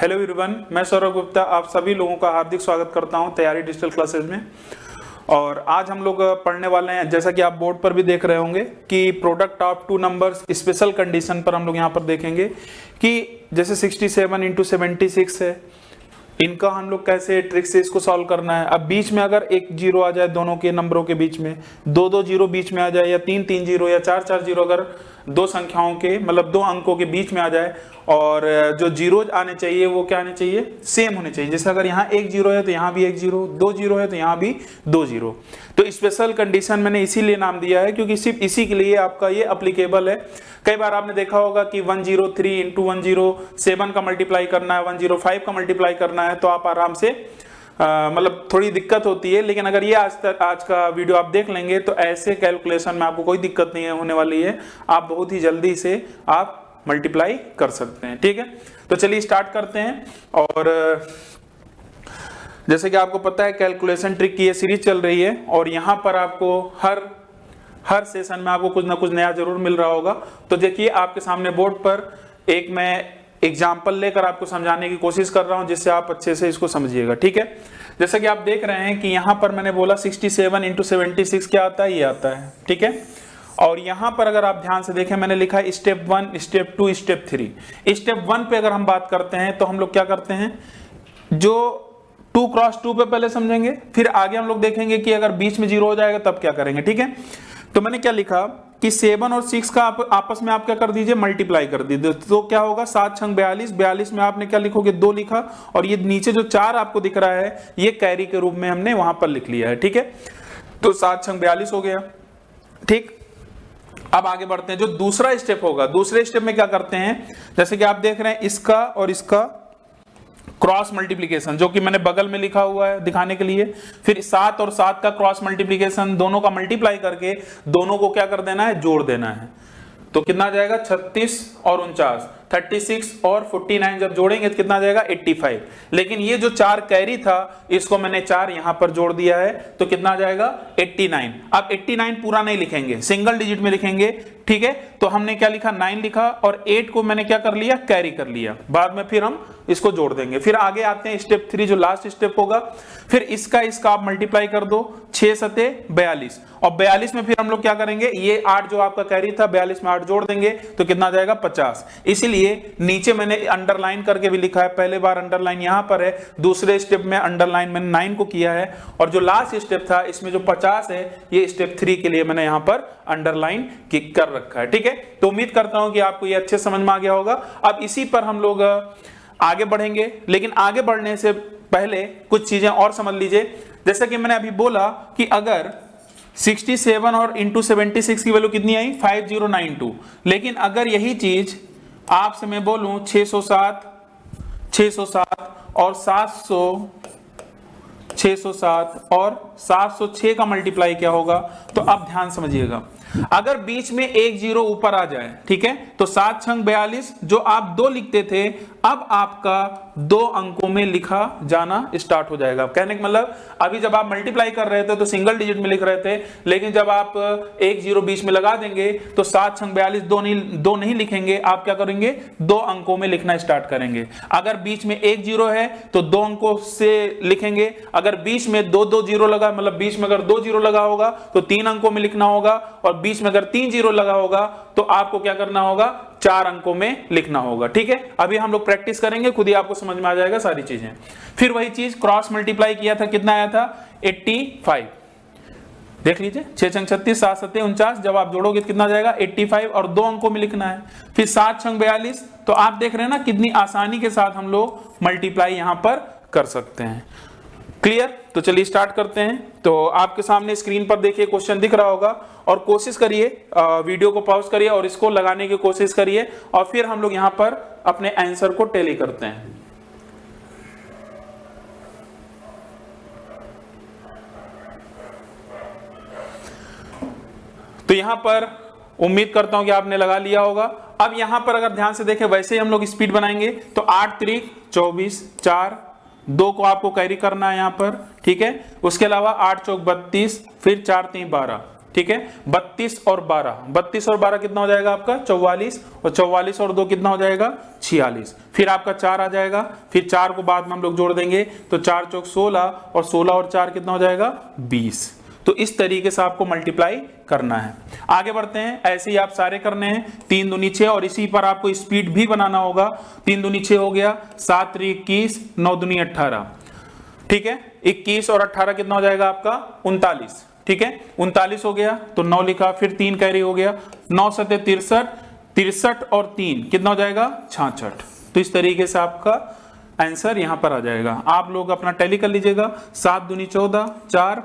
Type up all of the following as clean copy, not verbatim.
Hello everyone, मैं सौरभ गुप्ता आप सभी लोगों का हार्दिक स्वागत करता हूं तैयारी डिजिटल क्लासेस में। और आज हम लोग पढ़ने वाले हैं, जैसा कि आप बोर्ड पर भी देख रहे होंगे, कि product of two numbers special condition पर हम लोग यहां पर देखेंगे कि जैसे 67 इंटू 76 है, इनका हम लोग कैसे ट्रिक से इसको सॉल्व करना है। अब बीच में अगर एक जीरो आ जाए, दोनों के नंबरों के बीच में दो जीरो बीच में आ जाए, या तीन जीरो या चार जीरो अगर दो संख्याओं के मतलब दो अंकों के बीच में आ जाए, और जो जीरोज आने चाहिए वो क्या आने चाहिए, सेम होने चाहिए। जैसे अगर यहाँ एक जीरो है तो यहाँ भी एक जीरो, दो जीरो है तो यहाँ भी दो जीरो। तो स्पेशल कंडीशन मैंने इसीलिए नाम दिया है क्योंकि सिर्फ इसी के लिए आपका ये अप्लीकेबल है। कई बार आपने देखा होगा कि 103 इंटू 107 का मल्टीप्लाई करना है, 105 का मल्टीप्लाई करना है, तो आप आराम से मतलब थोड़ी दिक्कत होती है। लेकिन अगर ये आज का वीडियो आप देख लेंगे तो ऐसे कैलकुलेशन में आपको कोई दिक्कत नहीं है होने वाली है, आप बहुत ही जल्दी से आप मल्टीप्लाई कर सकते हैं। ठीक है, तो चलिए स्टार्ट करते हैं। और जैसे कि आपको पता है कैलकुलेशन ट्रिक की ये सीरीज चल रही है, और यहाँ पर आपको हर सेशन में आपको कुछ ना कुछ नया जरूर मिल रहा होगा। तो देखिए आपके सामने बोर्ड पर एक मैं एग्जाम्पल लेकर आपको समझाने की कोशिश कर रहा हूं, जिससे आप अच्छे से इसको समझिएगा। ठीक है, जैसा कि आप देख रहे हैं कि यहां पर मैंने बोला 67 इंटू 76 क्या आता है, ये आता है। ठीक है, और यहां पर अगर आप ध्यान से देखें, मैंने लिखा है स्टेप 1, स्टेप 2, स्टेप 3। स्टेप 1 पे अगर हम बात करते हैं तो हम लोग क्या करते हैं, जो 2 क्रॉस 2 पे पहले समझेंगे, फिर आगे हम लोग देखेंगे कि अगर बीच में जीरो हो जाएगा तब क्या करेंगे। ठीक है, तो मैंने क्या लिखा कि 7 और 6 का आपस में आप क्या कर दीजिए, मल्टीप्लाई कर दीजिए। तो क्या होगा, 7 छंग 42, 42 में आपने क्या लिखोगे, 2 लिखा, और ये नीचे जो 4 आपको दिख रहा है ये कैरी के रूप में हमने वहां पर लिख लिया है। ठीक है, तो 7 छंग 42 हो गया। ठीक, अब आगे बढ़ते हैं। जो दूसरा स्टेप होगा, दूसरे स्टेप में क्या करते हैं, जैसे कि आप देख रहे हैं इसका और इसका क्रॉस मल्टीप्लिकेशन, जो कि मैंने बगल में लिखा हुआ है दिखाने के लिए। फिर 7 और 7 का क्रॉस मल्टीप्लिकेशन, दोनों का मल्टीप्लाई करके दोनों को क्या कर देना है, जोड़ देना है। तो कितना आ जाएगा, 36 और 49, 36 और 49 जब जोड़ेंगे तो कितना आ जाएगा, 85। लेकिन ये जो 4 कैरी था इसको मैंने 4 यहां पर जोड़ दिया है, तो कितना आ जाएगा, 89। अब 89 पूरा नहीं लिखेंगे, सिंगल डिजिट में लिखेंगे। ठीक है, तो हमने क्या लिखा, 9 लिखा, और 8 को मैंने क्या कर लिया, कैरी कर लिया। बाद में फिर हम इसको जोड़ देंगे। फिर आगे आते हैं स्टेप 3, जो लास्ट स्टेप होगा। फिर इसका आप मल्टीप्लाई कर दो, 6 सते 42, और 42 में फिर हम लोग क्या करेंगे, ये 8 जो आपका कैरी था 42 में 8 जोड़ देंगे तो कितना आ जाएगा, 50। इसीलिए नीचे मैंने अंडरलाइन करके भी लिखा है, पहले बार अंडरलाइन यहां पर है, दूसरे स्टेप में अंडरलाइन मैंने 9 को किया है, और जो लास्ट स्टेप था इसमें जो 50 है ये स्टेप 3 के लिए मैंने यहां पर अंडरलाइन कर रखा है। ठीक है, तो उम्मीद करता हूं कि आपको ये अच्छे समझ में आ गया होगा। अब इसी पर हम लोग आगे बढ़ेंगे, लेकिन आगे बढ़ने से पहले कुछ चीजें और समझ लीजिए। जैसा कि मैंने अभी बोला कि अगर 67 और इंटू 76 की वैल्यू कितनी आई, 5092। लेकिन अगर यही चीज आपसे मैं बोलूं 607 और 607 और 706 का मल्टीप्लाई क्या होगा, तो अब ध्यान समझिएगा। अगर बीच में एक जीरो ऊपर आ जाए, ठीक है, तो 7 छंग 42, जो आप 2 लिखते थे अब आपका 2 अंकों में लिखा जाना स्टार्ट हो जाएगा। कहने का मतलब अभी जब आप मल्टीप्लाई कर रहे थे तो सिंगल डिजिट में लिख रहे थे, लेकिन जब आप एक जीरो बीच में लगा देंगे तो 7 छंग 42 दो नहीं लिखेंगे, आप क्या करेंगे, 2 अंकों में लिखना स्टार्ट करेंगे। अगर बीच में एक जीरो है तो 2 अंकों से लिखेंगे, अगर बीच में दो जीरो लगा, मतलब बीच में अगर 2 जीरो लगा होगा तो 3 अंकों में लिखना होगा, और बीच में अगर 3 जीरो लगा होगा तो आपको क्या करना होगा, 4 अंकों में लिखना होगा। ठीक है, अभी हम लोग प्रैक्टिस करेंगे, खुद ही आपको समझ में आ जाएगा सारी चीजें। फिर वही चीज क्रॉस मल्टीप्लाई किया था, कितना आया था, 85। देख लीजिए, 6 छंग 36, 7 सते 49, जब आप जोड़ोगे तो कितना जाएगा, 85, और 2 अंकों में लिखना है। फिर 7 छंग 42, तो आप देख रहे हैं ना कितनी आसानी के साथ हम लोग मल्टीप्लाई यहां पर कर सकते हैं। क्लियर, तो चलिए स्टार्ट करते हैं। तो आपके सामने स्क्रीन पर देखिए क्वेश्चन दिख रहा होगा, और कोशिश करिए वीडियो को पॉज करिए और इसको लगाने की कोशिश करिए, और फिर हम लोग यहां पर अपने आंसर को टैली करते हैं। तो यहां पर उम्मीद करता हूं कि आपने लगा लिया होगा। अब यहां पर अगर ध्यान से देखें, वैसे ही हम लोग स्पीड बनाएंगे। तो 8 त्रिक 24, 4 2 को आपको कैरी करना है यहां पर, ठीक है। उसके अलावा 8 चौक 32, फिर 4 3 12, ठीक है। 32 और 12 कितना हो जाएगा आपका 44, और 44 और 2 कितना हो जाएगा 46। फिर आपका 4 आ जाएगा, फिर 4 को बाद में हम लोग जोड़ देंगे तो 4 चौक 16, और 16 और 4 कितना हो जाएगा 20। तो इस तरीके से आपको मल्टीप्लाई करना है। आगे बढ़ते हैं, ऐसे ही आप सारे करने हैं। 3 दूनी 6, और इसी पर आपको स्पीड भी बनाना होगा। 3 दूनी 6 हो गया, 7 त्रिक 21, 9 दूनी 18, ठीक है। 21 और 18 कितना हो जाएगा आपका 39, ठीक है। 39 हो गया तो 9 लिखा, फिर 3 कैरी हो गया, 9 सत्ते 63, 63 और 3 कितना हो जाएगा 66। तो इस तरीके से आपका आंसर यहां पर आ जाएगा। आप लोग अपना टैली कर लीजिएगा। 7 दूनी 14, 4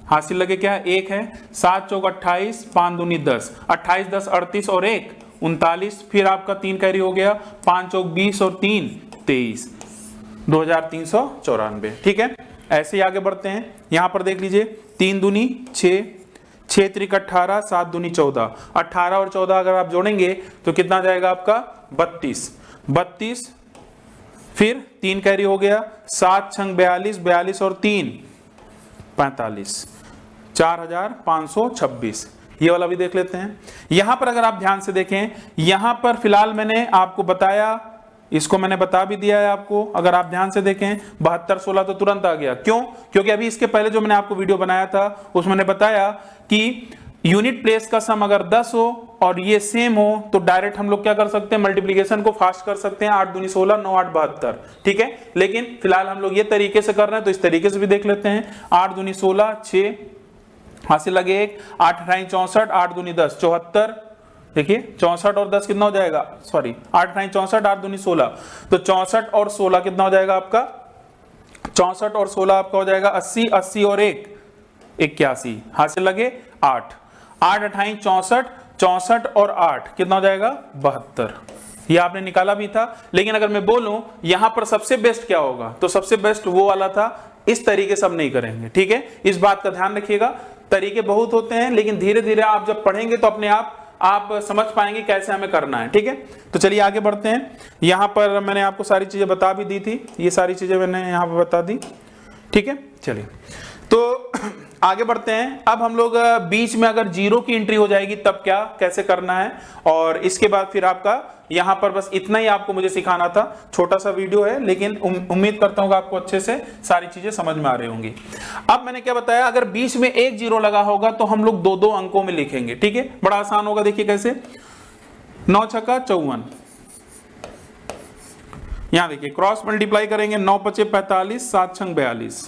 हासिल लगे क्या 1 है, 7 चौक 28, 5 दूनी 10, 28 10 38 और 1 39, फिर आपका 3 कैरी हो गया, 5 चौक 20 और 3 23, 2394, ठीक है। ऐसे ही आगे बढ़ते हैं। यहां पर देख लीजिए 3 दूनी 6, 6 त्रिक 18, 7 दूनी 14, 18 और 14 अगर आप जोड़ेंगे तो कितना जाएगा आपका 32, फिर 3 कैरी हो गया, 7 छंग 42, 42 और 3 45, 4526। ये वाला भी देख लेते हैं। यहां पर अगर आप ध्यान से देखें, यहां पर फिलहाल मैंने आपको बताया, इसको मैंने बता भी दिया है आपको। अगर आप ध्यान से देखें 72 16 तो तुरंत आ गया। क्यों? क्योंकि अभी इसके पहले जो मैंने आपको वीडियो बनाया था उसमें मैंने बताया कि यूनिट प्लेस का सम अगर 10 हो और ये सेम हो तो डायरेक्ट हम लोग क्या कर सकते हैं, मल्टीप्लीकेशन को फास्ट कर सकते हैं। 8 दूनी 16, 9 8 72, ठीक है। लेकिन फिलहाल हम लोग ये तरीके से कर रहे हैं तो इस तरीके से भी देख लेते हैं। 8 दूनी 16, 6 हासिल लगे 1, 8 अठाई 64, 8 दूनी 10 74, देखिए 64 और 10 कितना हो जाएगा, सॉरी 8 अठाई 64, 8 दूनी 16, तो 64 और 16 कितना हो जाएगा आपका 64 और 16 आपका हो जाएगा 80, 80 और 1 81, हासिल लगे 8, 8 अठाई 64, 64 और 8 कितना हो जाएगा 72। ये आपने निकाला भी था। लेकिन अगर मैं बोलूं यहां पर सबसे बेस्ट क्या होगा, तो सबसे बेस्ट वो वाला था। इस तरीके से हम नहीं करेंगे, ठीक है। इस बात का ध्यान रखिएगा। तरीके बहुत होते हैं लेकिन धीरे धीरे आप जब पढ़ेंगे तो अपने आप समझ पाएंगे कैसे हमें करना है, ठीक है। तो चलिए आगे बढ़ते हैं। यहां पर मैंने आपको सारी चीजें बता भी दी थी, ये सारी चीजें मैंने यहां पर बता दी, ठीक है। चलिए तो आगे बढ़ते हैं। अब हम लोग बीच में अगर 0 की एंट्री हो जाएगी तब क्या कैसे करना है, और इसके बाद फिर आपका यहां पर बस इतना ही आपको मुझे सिखाना था। छोटा सा वीडियो है लेकिन उम्मीद करता हूं आपको अच्छे से सारी चीजें समझ में आ रही होंगी। अब मैंने क्या बताया, अगर बीच में एक 0 लगा होगा तो हम लोग 2-2 अंकों में लिखेंगे, ठीक है। बड़ा आसान होगा, देखिए कैसे। 9 छक्का 54, यहां देखिए क्रॉस मल्टीप्लाई करेंगे, 9 पचे 45, 7 छंग 42,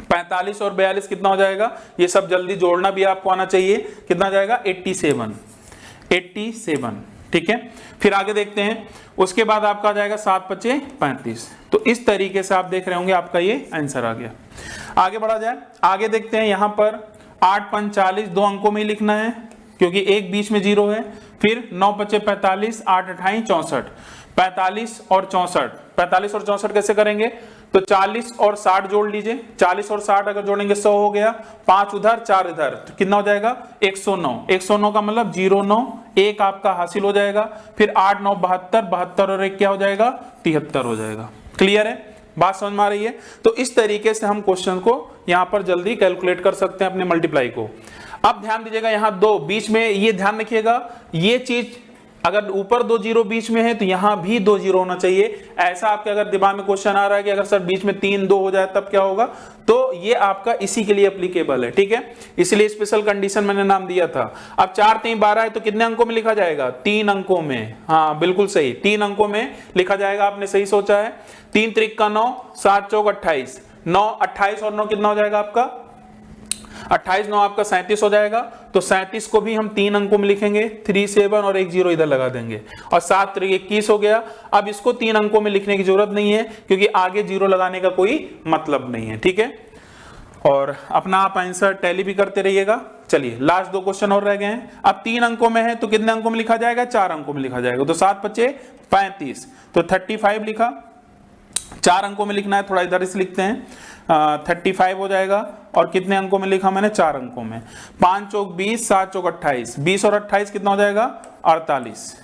45 और 42 कितना हो जाएगा, ये सब जल्दी जोड़ना भी आपको आना चाहिए। कितना जाएगा 87, ठीक है। फिर आगे देखते हैं, उसके बाद आपका आ जाएगा 7 पचे 35। तो इस तरीके से आप देख रहे होंगे आपका ये आंसर आ गया। आगे बढ़ा जाए, आगे देखते हैं। यहां पर 8 5 40 2 अंकों में ही लिखना है क्योंकि एक बीच में 0 है। फिर 9 पचे 45, 8 अठाई 64, 45 और 64, 45 और 64 कैसे करेंगे, तो 40 और 60 जोड़ लीजिए। 40 और 60 अगर जोड़ेंगे 100 हो गया, 5 उधर 4 इधर, तो कितना हो जाएगा 109। 109 का मतलब 09, 1 आपका हासिल हो जाएगा। फिर 8 9 72, 72 और 1 क्या हो जाएगा 73 हो जाएगा। क्लियर है, बात समझ में आ रही है। तो इस तरीके से हम क्वेश्चन को यहां पर जल्दी कैलकुलेट कर सकते हैं अपने मल्टीप्लाई को। अब ध्यान दीजिएगा, यहां 2 बीच में, ये ध्यान रखिएगा, ये चीज अगर ऊपर 2 0 बीच में है तो यहां भी 2 0 होना चाहिए। ऐसा आपके अगर दिमाग में क्वेश्चन आ रहा है कि अगर सर बीच में 3 2 हो जाए तब क्या होगा, तो ये आपका इसी के लिए एप्लीकेबल है, ठीक है। इसलिए स्पेशल कंडीशन मैंने नाम दिया था। अब 4 3 12 है तो कितने अंकों में लिखा जाएगा, 3 अंकों में। हाँ बिल्कुल सही, 3 अंकों में लिखा जाएगा, आपने सही सोचा है। 3 त्रिक का 9, 7 चौक 28, 9 28 और 9 कितना हो जाएगा आपका 28, 9 आपका 37 हो जाएगा। तो 37 को भी हम 3 अंकों में लिखेंगे, 3 7 और 1 0 इधर लगा देंगे, और 7 त्रिक 21 हो गया। अब इसको 3 अंकों में लिखने की जरूरत नहीं है क्योंकि आगे 0 लगाने का कोई मतलब नहीं है, ठीक है। और अपना आप आंसर टैली भी करते रहिएगा। चलिए लास्ट 2 क्वेश्चन और रह गए हैं। अब 3 अंकों में है तो कितने अंकों में लिखा जाएगा, 4 अंकों में लिखा जाएगा। तो 7 पचे 35, तो 35 लिखा। 4 अंकों में लिखना है, थोड़ा इधर से लिखते हैं, 35 हो जाएगा। और कितने अंकों में लिखा मैंने, 4 अंकों में। 5 चौक 20, 7 चौक 28, 20 और 28 कितना हो जाएगा 48।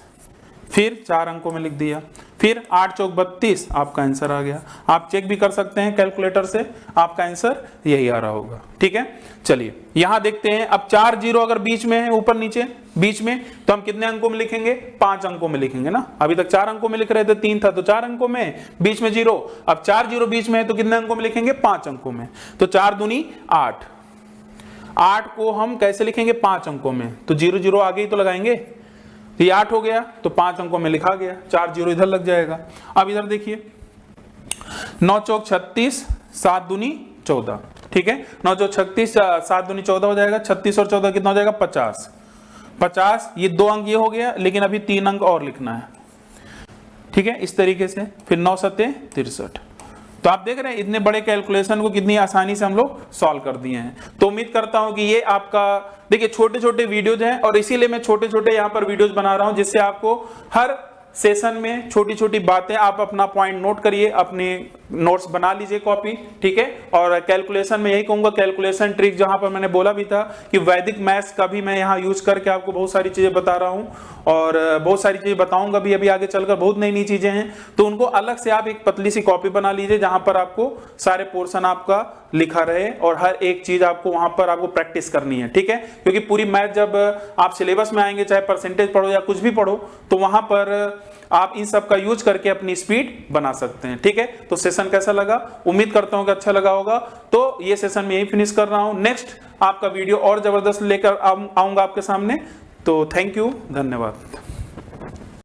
फिर 4 अंकों में लिख दिया, फिर 8 चौक 32 आपका आंसर आ गया। आप चेक भी कर सकते हैं कैलकुलेटर से, आपका आंसर यही आ रहा होगा। ठीक है, चलिए यहां देखते हैं। अब 4 जीरो अगर बीच में है, ऊपर नीचे बीच में, तो हम कितने अंकों में लिखेंगे? 5 अंकों में लिखेंगे ना। अभी तक 4 अंकों में लिख रहे थे, 3 था तो 4 अंकों में, बीच में 0। अब 4 जीरो बीच में है तो कितने अंकों में लिखेंगे? 5 अंकों में। तो 4 दूनी 8, 8 को हम कैसे लिखेंगे? 5 अंकों में। तो 0 0 आगे ही तो लगाएंगे, तो ये 8 हो गया, तो 5 अंकों में लिखा गया। 4 जीरो इधर लग जाएगा। अब इधर देखिए, 9 चौक 36, 7 दूनी 14। ठीक है, 9 चौक 36, 7 दूनी 14 हो जाएगा। 36 और 14 कितना हो जाएगा? 50। 50, ये 2 अंक ये हो गया, लेकिन अभी 3 अंक और लिखना है। ठीक है, इस तरीके से। फिर 9 सत्ते 63। तो आप देख रहे हैं इतने बड़े कैलकुलेशन को कितनी आसानी से हम लोग सॉल्व कर दिए हैं। तो उम्मीद करता हूं कि ये आपका, देखिए छोटे छोटे वीडियोज हैं और इसीलिए मैं छोटे छोटे यहाँ पर वीडियोज बना रहा हूं, जिससे आपको हर सेशन में छोटी छोटी बातें, आप अपना पॉइंट नोट करिए, अपने नोट्स बना लीजिए कॉपी। ठीक है, और कैलकुलेशन में यही कहूंगा, कैलकुलेशन ट्रिक जहां पर मैंने बोला भी था कि वैदिक मैथ्स का भी मैं यहाँ यूज करके आपको बहुत सारी चीजें बता रहा हूँ, और बहुत सारी चीजें बताऊंगा भी अभी आगे चलकर। बहुत नई नई चीजें हैं, तो उनको अलग से आप एक पतली सी कॉपी बना लीजिए, जहां पर आपको सारे पोर्शन आपका लिखा रहे और हर एक चीज आपको वहां पर आपको प्रैक्टिस करनी है। ठीक है, क्योंकि पूरी मैथ जब आप सिलेबस में आएंगे, चाहे परसेंटेज पढ़ो या कुछ भी पढ़ो, तो वहां पर आप इन सब का यूज करके अपनी स्पीड बना सकते हैं। ठीक है, तो सेशन कैसा लगा? उम्मीद करता हूं कि अच्छा लगा होगा। तो ये सेशन में यही फिनिश कर रहा हूं। नेक्स्ट आपका वीडियो और जबरदस्त लेकर आऊंगा आपके सामने। तो थैंक यू, धन्यवाद।